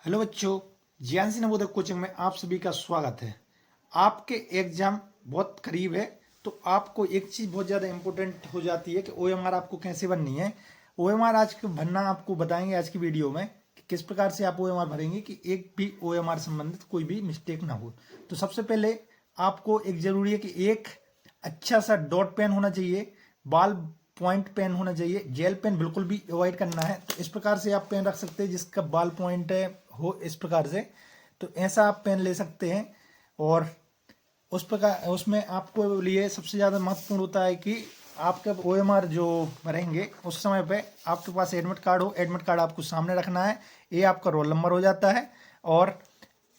Hello बच्चों, ज्ञानसी Navodaya coaching में आप सभी का स्वागत है। आपके एग्जाम बहुत करीब है, तो आपको एक चीज़ बहुत ज़्यादा इम्पोर्टेंट हो जाती है कि ओएमआर आपको कैसे भरनी है। ओएमआर आज के भरना आपको बताएंगे आज की वीडियो में कि किस प्रकार से आप ओएमआर भरेंगे कि एक भी ओएमआर संबंधित कोई भी मिस्टेक ना हो। तो सबसे पहले आपको एक ज़रूरी है कि एक अच्छा सा डॉट पेन होना चाहिए, बाल पॉइंट पेन होना चाहिए, जेल पेन बिल्कुल भी अवॉइड करना है। तो इस प्रकार से आप पेन रख सकते हैं जिसका बाल पॉइंट हो इस प्रकार से, तो ऐसा आप पेन ले सकते हैं। और उस प्रकार उसमें आपको लिए सबसे ज़्यादा महत्वपूर्ण होता है कि आपका ओएमआर जो भरेंगे उस समय पे आपके पास एडमिट कार्ड हो। एडमिट कार्ड आपको सामने रखना है, ये आपका रोल नंबर हो जाता है। और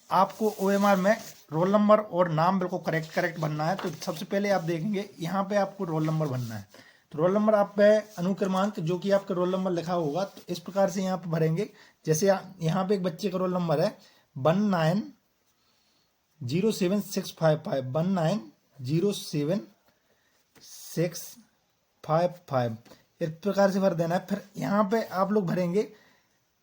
आपको ओएमआर में रोल नंबर और नाम बिल्कुल करेक्ट भरना है। तो सबसे पहले आप देखेंगे यहाँ पे आपको रोल नंबर भरना है। तो रोल नंबर आप पे अनुक्रमांक जो कि आपका रोल नंबर लिखा होगा, तो इस प्रकार से यहाँ पे भरेंगे। जैसे यहाँ पे एक बच्चे का रोल नंबर है 190765 190765 इस प्रकार से भर देना है। फिर यहाँ पे आप लोग भरेंगे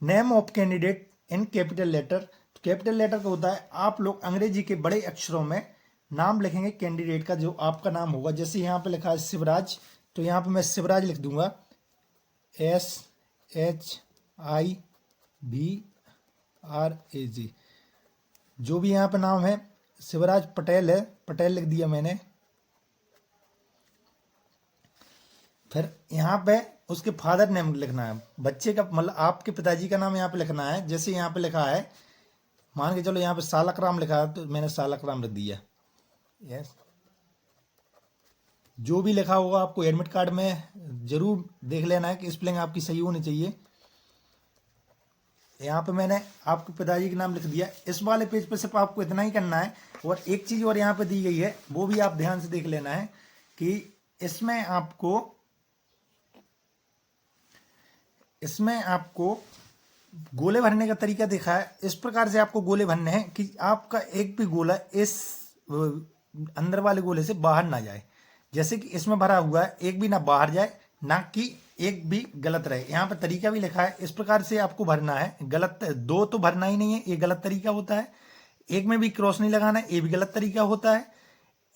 name of candidate in capital letter. तो कैपिटल लेटर का होता है आप लोग अंग्रेजी के बड़े अक्षरों में नाम लिखेंगे कैंडिडेट का, जो आपका नाम होगा। जैसे यहाँ पे लिखा है शिवराज, तो यहाँ पे मैं शिवराज लिख दूंगा, SHIVRAG। जो भी यहाँ पे नाम है शिवराज पटेल है, पटेल लिख दिया मैंने। फिर यहाँ पे उसके फादर नेम लिखना है, बच्चे का मतलब आपके पिताजी का नाम यहाँ पे लिखना है। जैसे यहाँ पे लिखा है, मान के चलो यहाँ पे सालक राम लिखा है, तो मैंने सालक राम लिख दिया। यस, जो भी लिखा होगा आपको एडमिट कार्ड में जरूर देख लेना है कि स्पेलिंग आपकी सही होनी चाहिए। यहाँ पे मैंने आपके पिताजी का नाम लिख दिया। इस वाले पेज पे सिर्फ आपको इतना ही करना है। और एक चीज और यहाँ पे दी गई है, वो भी आप ध्यान से देख लेना है कि इसमें आपको गोले भरने का तरीका देखा है। इस प्रकार से आपको गोले भरने हैं कि आपका एक भी गोला इस अंदर वाले गोले से बाहर ना जाए। जैसे कि इसमें भरा हुआ है, एक भी ना बाहर जाए, ना कि एक भी गलत रहे। यहाँ पे तरीका भी लिखा है, इस प्रकार से आपको भरना है। गलत दो तो भरना ही नहीं है, ये गलत तरीका होता है। एक में भी क्रॉस नहीं लगाना है, ये भी गलत तरीका होता है।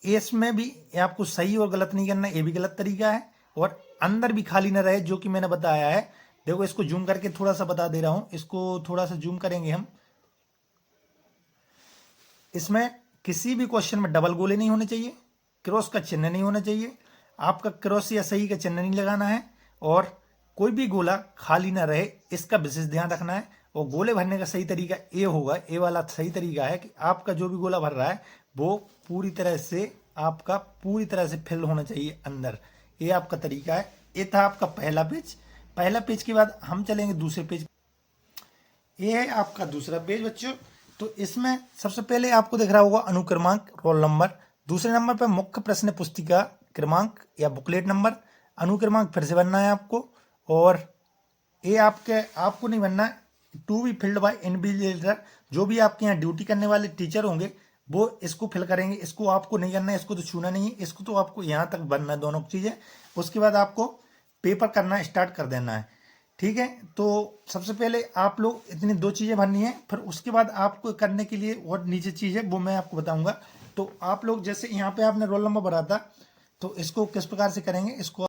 इसमें भी आपको सही और गलत नहीं करना है, ये भी गलत तरीका है। और अंदर भी खाली ना रहे, जो कि मैंने बताया है। देखो, इसको जूम करके थोड़ा सा बता दे रहा हूं, इसको थोड़ा सा जूम करेंगे हम। इसमें किसी भी क्वेश्चन में डबल गोले नहीं होने चाहिए, क्रॉस का चिन्ह नहीं होना चाहिए, आपका क्रॉस या सही का चिन्ह नहीं लगाना है, और कोई भी गोला खाली ना रहे, इसका विशेष ध्यान रखना है। और गोले भरने का सही तरीका ये होगा, ये वाला सही तरीका है कि आपका जो भी गोला भर रहा है वो पूरी तरह से फिल होना चाहिए अंदर। ये आपका तरीका है। ये था आपका पहला पेज। पहला पेज के बाद हम चलेंगे दूसरे पेज। ये है आपका दूसरा पेज बच्चों। तो इसमें सबसे पहले आपको दिख रहा होगा अनुक्रमांक, रोल नंबर। दूसरे नंबर पर मुख्य प्रश्न पुस्तिका क्रमांक या बुकलेट नंबर। अनुक्रमांक फिर से बनना है आपको। और ये आपको नहीं बनना, to be filled by invigilator. जो भी आपके यहाँ ड्यूटी करने वाले टीचर होंगे वो इसको फिल करेंगे। इसको आपको नहीं करना है, इसको तो छूना नहीं है, इसको तो आपको यहाँ तक बनना है, दोनों चीजें। उसके बाद आपको पेपर करना स्टार्ट कर देना है। ठीक है, तो सबसे पहले आप लोग इतनी दो चीजें भरनी है। फिर उसके बाद आपको करने के लिए और नीचे चीज है, वो मैं आपको बताऊंगा। तो आप लोग जैसे यहाँ पे आपने रोल नंबर भरा था, तो इसको किस प्रकार से करेंगे, इसको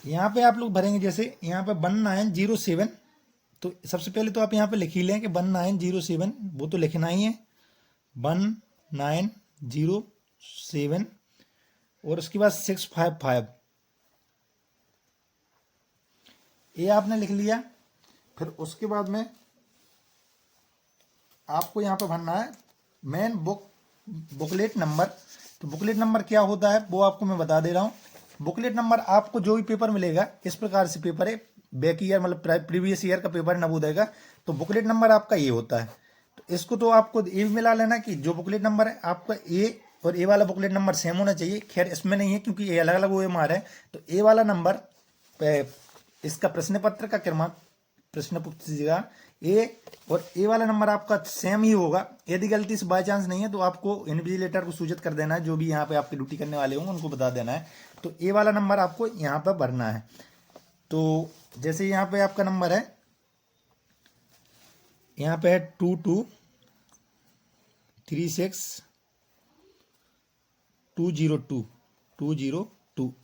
यहाँ पे आप लोग भरेंगे। जैसे यहाँ पे 1907, तो सबसे पहले तो आप यहाँ पे लिख ही लें कि 1907, वो तो लिखना ही है 1907। और उसके बाद 655 ये आपने लिख लिया। फिर उसके बाद में आपको यहाँ पे भरना है मेन बुकलेट नंबर। तो बुकलेट नंबर क्या होता है वो आपको मैं बता दे रहा हूँ। बुकलेट नंबर आपको जो भी पेपर मिलेगा, इस प्रकार से पेपर है, बैक ईयर मतलब प्रीवियस ईयर का पेपर नवोदय का, तो बुकलेट नंबर आपका ये होता है। तो इसको तो आपको ये भी मिला लेना कि जो बुकलेट नंबर है आपका ए और ए वाला बुकलेट नंबर सेम होना चाहिए। खैर इसमें नहीं है क्योंकि ये अलग अलग OMR है। तो ए वाला नंबर इसका प्रश्न पत्र का क्रमांक, प्रश्न पुस्तिका ए, और ए वाला नंबर आपका सेम ही होगा। यदि गलती से बाय चांस नहीं है तो आपको इन्विजिलेटर को सूचित कर देना है, जो भी यहाँ पे आपकी ड्यूटी करने वाले होंगे उनको बता देना है। तो ए वाला नंबर आपको यहाँ पर भरना है। तो जैसे यहाँ पे आपका नंबर है यहाँ पे है 2236 202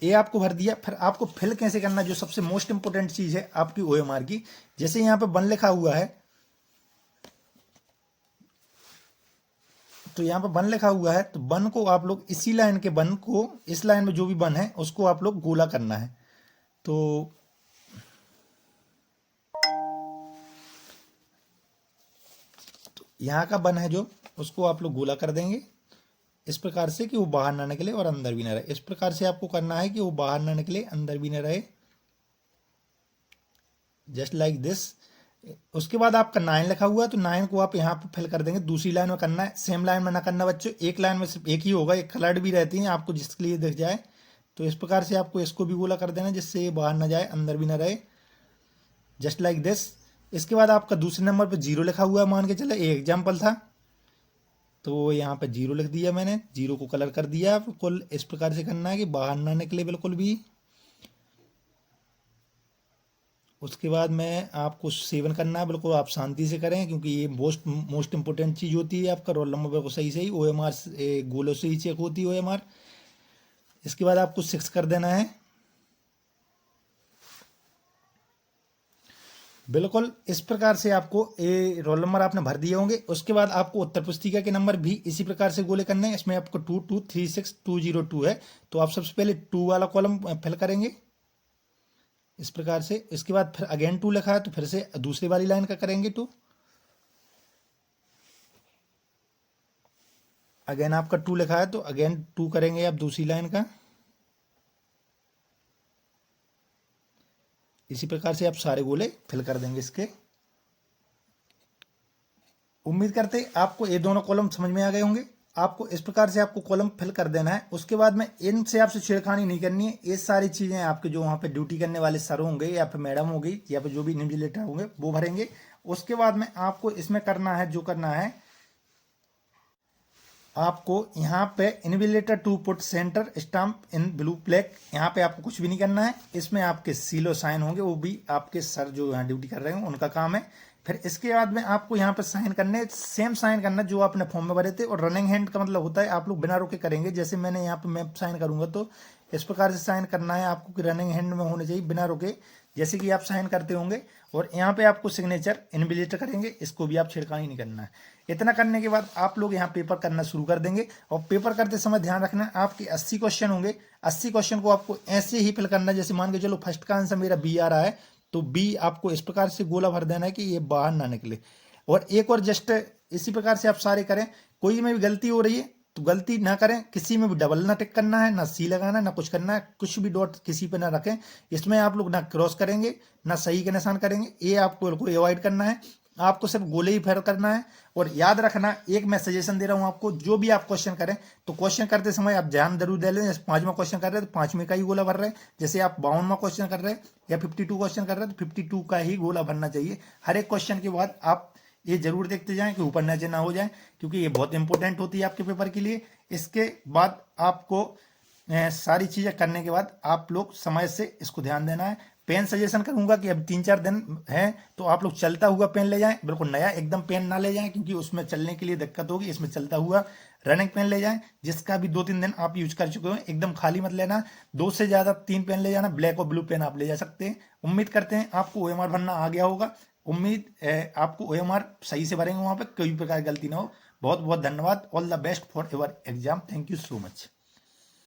ये आपको भर दिया। फिर आपको फिल कैसे करना, जो सबसे मोस्ट इंपोर्टेंट चीज है आपकी OMR की। जैसे यहाँ पे 1 लिखा हुआ है, तो यहाँ पे 1 लिखा हुआ है, तो 1 को आप लोग इसी लाइन के 1 को, इस लाइन में जो भी 1 है उसको आप लोग गोला करना है। तो यहाँ का 1 है जो, उसको आप लोग गोला कर देंगे इस प्रकार से कि वो बाहर ना निकले और अंदर भी ना रहे। इस प्रकार से आपको करना है कि वो बाहर ना निकले, अंदर भी ना रहे, जस्ट लाइक दिस। उसके बाद आपका 9 लिखा हुआ है, तो 9 को आप यहाँ पे फिल कर देंगे। दूसरी लाइन में करना है, सेम लाइन में ना करना बच्चों, एक लाइन में सिर्फ एक ही होगा, एक कलर्ड भी रहती है आपको जिसके लिए दिख जाए। तो इस प्रकार से आपको इसको भी गोला कर देना जिससे ये बाहर ना जाए, अंदर भी ना रहे, जस्ट लाइक दिस। इसके बाद आपका दूसरे नंबर पे 0 लिखा हुआ है, मान के चले एक एग्जाम्पल था, तो यहाँ पे 0 लिख दिया मैंने, 0 को कलर कर दिया। बिल्कुल इस प्रकार से करना है कि बाहर ना निकले बिल्कुल भी। उसके बाद में आपको सेवन करना है, बिल्कुल आप शांति से करें क्योंकि ये मोस्ट इंपोर्टेंट चीज़ होती है। आपका रोल नंबर बिल्कुल सही सही OMR गोलों से ही चेक होती है OMR। इसके बाद आपको 6 कर देना है, बिल्कुल इस प्रकार से आपको ये रोल नंबर आपने भर दिए होंगे। उसके बाद आपको उत्तर पुस्तिका के नंबर भी इसी प्रकार से गोले करने हैं। इसमें आपको 2236202 है, तो आप सबसे पहले 2 वाला कॉलम फिल करेंगे इस प्रकार से। इसके बाद फिर अगेन 2 लिखा है, तो फिर से दूसरी वाली लाइन का करेंगे 2। अगेन आपका 2 लिखा है, तो अगेन 2 करेंगे आप दूसरी लाइन का। इसी प्रकार से आप सारे गोले फिल कर देंगे इसके। उम्मीद करते आपको ये दोनों कॉलम समझ में आ गए होंगे। आपको इस प्रकार से आपको कॉलम फिल कर देना है। उसके बाद में इनसे आपसे छेड़खानी नहीं करनी है। ये सारी चीजें आपके जो वहां पे ड्यूटी करने वाले सर होंगे या फिर मैडम होगी या फिर जो भी इन्विजिलेटर होंगे वो भरेंगे। उसके बाद में आपको इसमें करना है, जो करना है आपको यहाँ पे invigilator to put centre stamp in blue black, यहाँ पे आपको कुछ भी नहीं करना है। इसमें आपके सीलो साइन होंगे, वो भी आपके सर जो यहाँ ड्यूटी कर रहे हैं उनका काम है। फिर इसके बाद में आपको यहाँ पे साइन करने, सेम साइन करना जो आपने फॉर्म में भरे थे। और रनिंग हैंड का मतलब होता है आप लोग बिना रोके करेंगे। जैसे मैंने यहाँ पे मैं साइन करूंगा तो इस प्रकार से साइन करना है आपको कि रनिंग हैंड में होने चाहिए, बिना रोके, जैसे कि आप साइन करते होंगे। और यहाँ पे आपको सिग्नेचर इन्विजिलेटर करेंगे, इसको भी आप छिड़कानी नहीं करना है। इतना करने के बाद आप लोग यहाँ पेपर करना शुरू कर देंगे। और पेपर करते समय ध्यान रखना, आपके 80 क्वेश्चन होंगे। 80 क्वेश्चन को आपको ऐसे ही फिल करना है। जैसे मान के चलो फर्स्ट का आंसर मेरा बी आ रहा है, तो बी आपको इस प्रकार से गोला भर देना है कि ये बाहर ना निकले। और एक और जस्ट इसी प्रकार से आप सारे करें। कोई में भी गलती हो रही है तो गलती ना करें, किसी में भी डबल ना टिक करना है, ना सी लगाना है, ना कुछ करना है, कुछ भी डॉट किसी पे ना रखें। इसमें आप लोग ना क्रॉस करेंगे ना सही के निशान करेंगे, ये आपको बिल्कुल अवॉइड करना है। आपको सिर्फ गोले ही फेर करना है। और याद रखना, एक मैं सजेशन दे रहा हूं आपको, जो भी आप क्वेश्चन करें तो क्वेश्चन करते समय आप ध्यान जरूर दे लें। जैसे 5वां क्वेश्चन कर रहे हैं तो 5वें का ही गोला भर रहे हैं। जैसे आप 52वां क्वेश्चन कर रहे हैं या 52 क्वेश्चन कर रहे हैं तो 52 का ही गोला भरना चाहिए। हर एक क्वेश्चन के बाद आप ये जरूर देखते जाएं कि ऊपर नीचे ना हो जाए, क्योंकि ये बहुत इंपॉर्टेंट होती है आपके पेपर के लिए। इसके बाद आपको सारी चीजें करने के बाद आप लोग समय से इसको ध्यान देना है। पेन सजेशन करूंगा कि अब 3-4 दिन है तो आप लोग चलता हुआ पेन ले जाएं, बिल्कुल नया एकदम पेन ना ले जाएं क्योंकि उसमें चलने के लिए दिक्कत होगी। इसमें चलता हुआ रनिंग पेन ले जाएं, जिसका भी 2-3 दिन आप यूज कर चुके हो। एकदम खाली मत लेना, 2 से ज्यादा 3 पेन ले जाना। ब्लैक और ब्लू पेन आप ले जा सकते हैं। उम्मीद करते हैं आपको OMR भरना आ गया होगा। उम्मीद है आपको OMR सही से भरेंगे, वहां पर कोई प्रकार की गलती ना हो। बहुत बहुत धन्यवाद। All the best for your exam. Thank you so much.